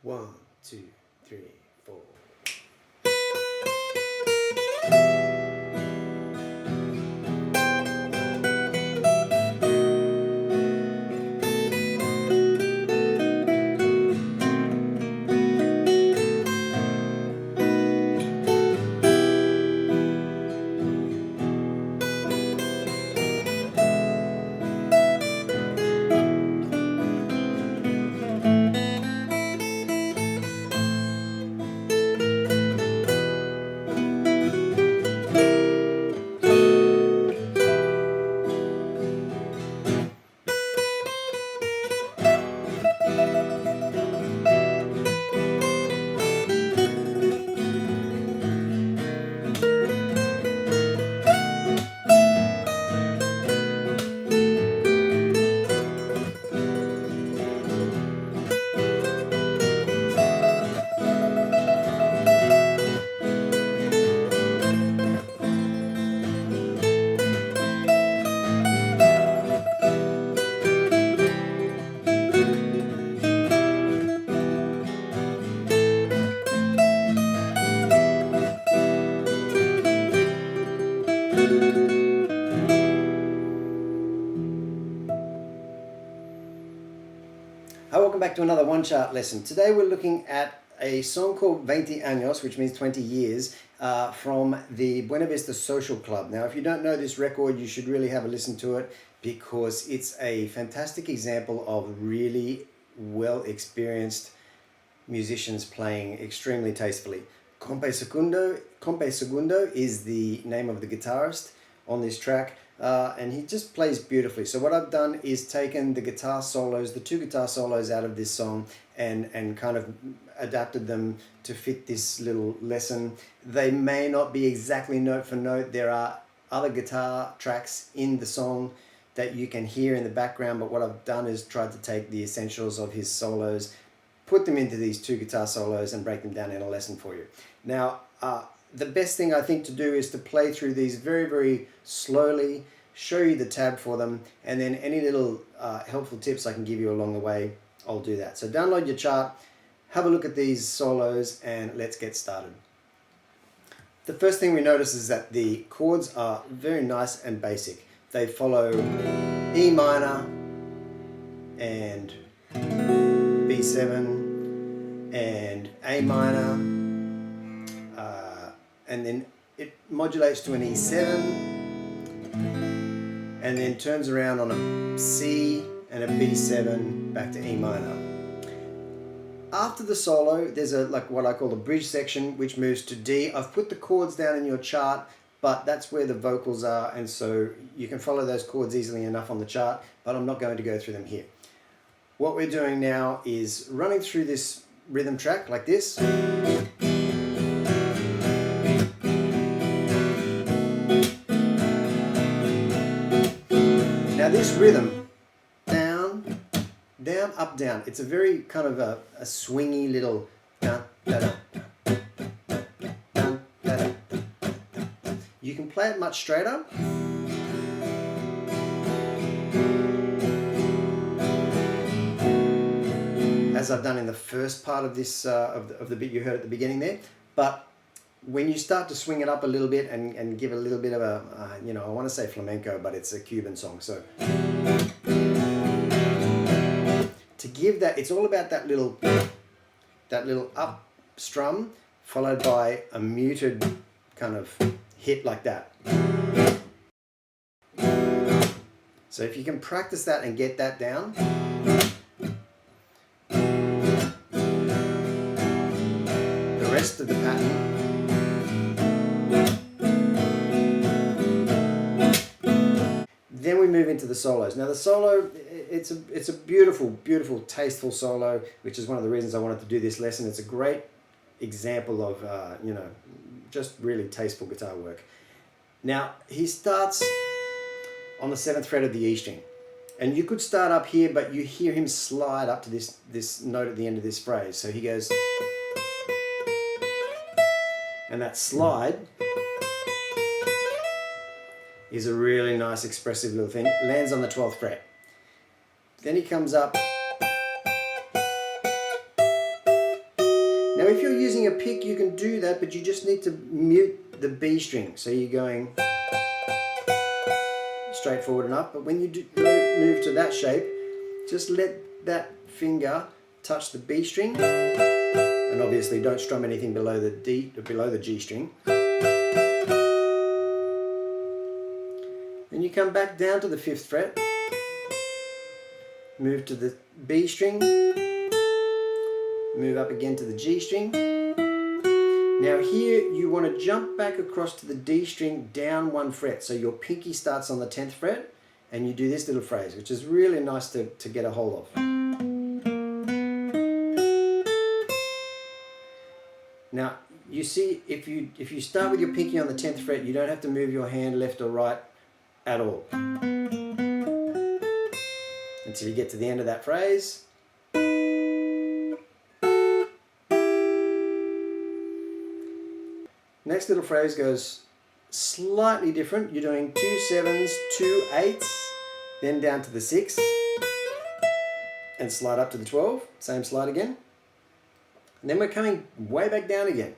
1, 2, 3, 4. Hi, welcome back to another one chart lesson. Today we're looking at a song called Veinte Años, which means 20 years, from the Buena Vista Social Club. Now, if you don't know this record, you should really have a listen to it because it's a fantastic example of really well experienced musicians playing extremely tastefully. Compay Segundo is the name of the guitarist on this track. And he just plays beautifully. So what I've done is taken the guitar solos, the 2 guitar solos out of this song and kind of adapted them to fit this little lesson. They may not be exactly note for note. There are other guitar tracks in the song that you can hear in the background, but what I've done is tried to take the essentials of his solos, put them into these 2 guitar solos and break them down in a lesson for you. Now, the best thing I think to do is to play through these very, very slowly, show you the tab for them, and then any little helpful tips I can give you along the way, I'll do that. So download your chart, have a look at these solos, and let's get started. The first thing we notice is that the chords are very nice and basic. They follow E minor and B7 and A minor, and then it modulates to an E7 and then turns around on a C and a B7 back to E minor. After the solo, there's what I call the bridge section, which moves to D. I've put the chords down in your chart, but that's where the vocals are, and so you can follow those chords easily enough on the chart, but I'm not going to go through them here. What we're doing now is running through this rhythm track like this. Now this rhythm, down, down, up, down, it's a very kind of a swingy little dun, da, da, dun, da, da. You can play it much straighter. As I've done in the first part of this, of the bit you heard at the beginning there, but when you start to swing it up a little bit and give a little bit of a, I want to say flamenco, but it's a Cuban song. So to give that, it's all about that little up strum followed by a muted kind of hit like that. So if you can practice that and get that down, the rest of the pattern then we move into the solos. Now the solo, it's a beautiful, beautiful, tasteful solo, which is one of the reasons I wanted to do this lesson. It's a great example of, just really tasteful guitar work. Now he starts on the 7th fret of the E string. And you could start up here, but you hear him slide up to this note at the end of this phrase. So he goes, and that slide is a really nice expressive little thing. Lands on the 12th fret. Then he comes up Now if you're using a pick, you can do that, but you just need to mute the B string. So you're going straight forward and up, but when you do move to that shape, just let that finger touch the B string, and obviously don't strum anything below the G string. Then you come back down to the 5th fret, move to the B string, move up again to the G string. Now here you want to jump back across to the D string down 1 fret, so your pinky starts on the 10th fret, and you do this little phrase, which is really nice to get a hold of. Now you see, if you start with your pinky on the 10th fret, you don't have to move your hand left or right at all until you get to the end of that phrase. Next little phrase goes slightly different. You're doing 2 7s, 2 8s, then down to the 6, and slide up to the 12. Same slide again. And then we're coming way back down again.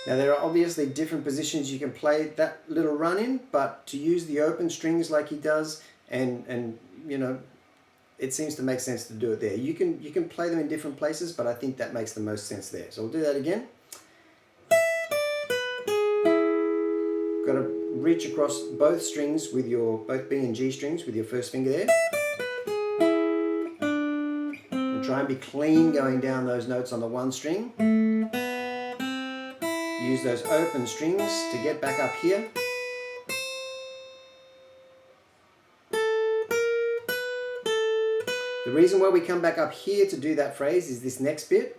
Now there are obviously different positions you can play that little run in, but to use the open strings like he does, and you know, it seems to make sense to do it there. You can play them in different places, but I think that makes the most sense there. So we'll do that again. Got to reach across both strings with both B and G strings with your first finger there. And try and be clean going down those notes on the 1 string. Use those open strings to get back up here. The reason why we come back up here to do that phrase is this next bit.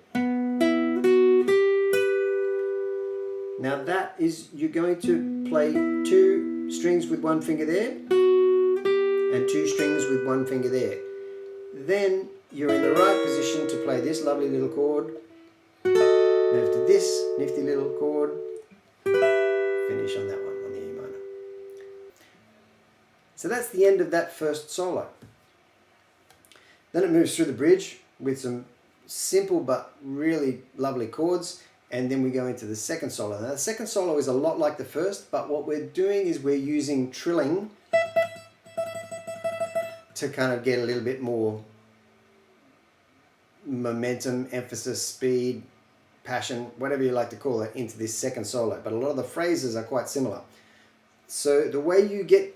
Now that is, you're going to play 2 strings with 1 finger there, and 2 strings with 1 finger there. Then you're in the right position to play this lovely little chord, move to this nifty little chord, finish on that one, on the E minor. So that's the end of that first solo. Then it moves through the bridge with some simple but really lovely chords, and then we go into the second solo. Now the second solo is a lot like the first, but what we're doing is we're using trilling to kind of get a little bit more momentum, emphasis, speed, passion, whatever you like to call it, into this second solo. But a lot of the phrases are quite similar. So the way you get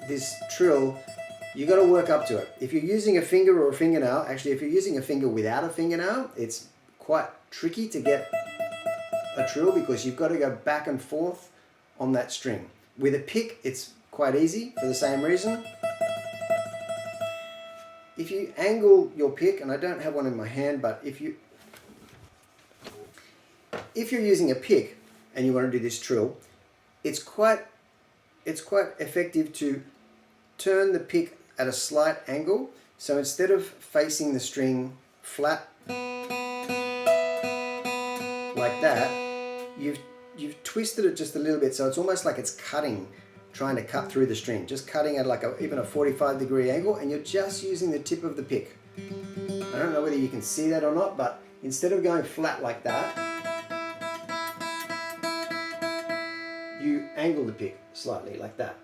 this trill, you got to work up to it. If you're using a finger or a fingernail, actually if you're using a finger without a fingernail, it's quite tricky to get a trill because you've got to go back and forth on that string. With a pick, it's quite easy for the same reason. If you angle your pick, and I don't have one in my hand, but if you're using a pick and you want to do this trill, it's quite effective to turn the pick at a slight angle. So instead of facing the string flat like that, you've twisted it just a little bit, so it's almost like it's cutting, trying to cut through the string, just cutting at like even a 45-degree angle, and you're just using the tip of the pick. I don't know whether you can see that or not, but instead of going flat like that, you angle the pick slightly like that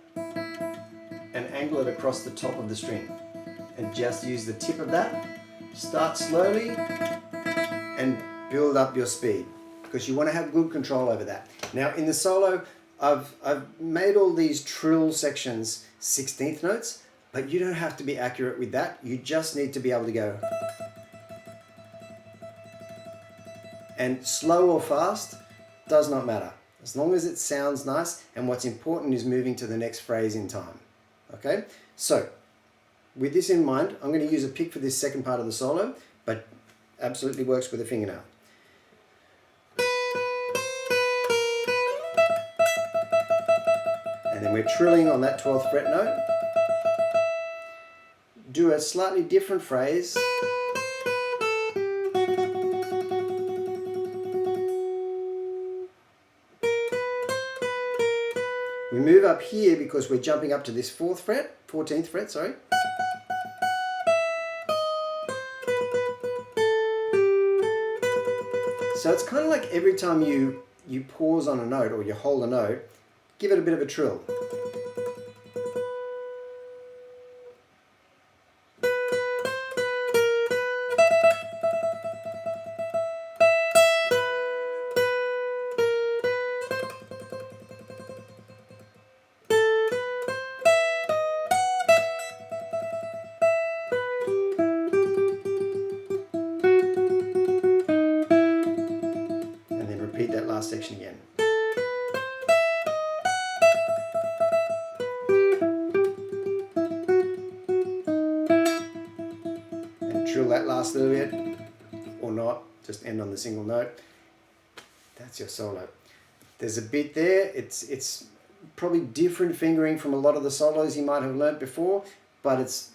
and angle it across the top of the string, and just use the tip of that. Start slowly and build up your speed, because you want to have good control over that. Now in the solo, I've made all these trill sections 16th notes, but you don't have to be accurate with that. You just need to be able to go. And slow or fast does not matter, as long as it sounds nice, and what's important is moving to the next phrase in time. Okay, so with this in mind, I'm going to use a pick for this second part of the solo, but absolutely works with a fingernail. And then we're trilling on that 12th fret note. Do a slightly different phrase. We move up here because we're jumping up to this 14th fret, sorry. So it's kind of like every time you pause on a note or you hold a note, give it a bit of a trill. Repeat that last section again. And trill that last little bit, or not, just end on the single note. That's your solo. There's a bit there, it's probably different fingering from a lot of the solos you might have learnt before, but it's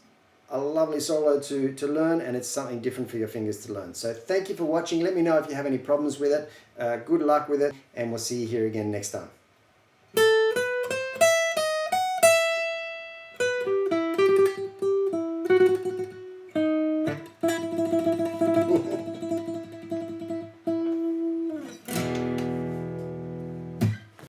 a lovely solo to learn, and it's something different for your fingers to learn. So thank you for watching. Let me know if you have any problems with it. Good luck with it, and we'll see you here again next time.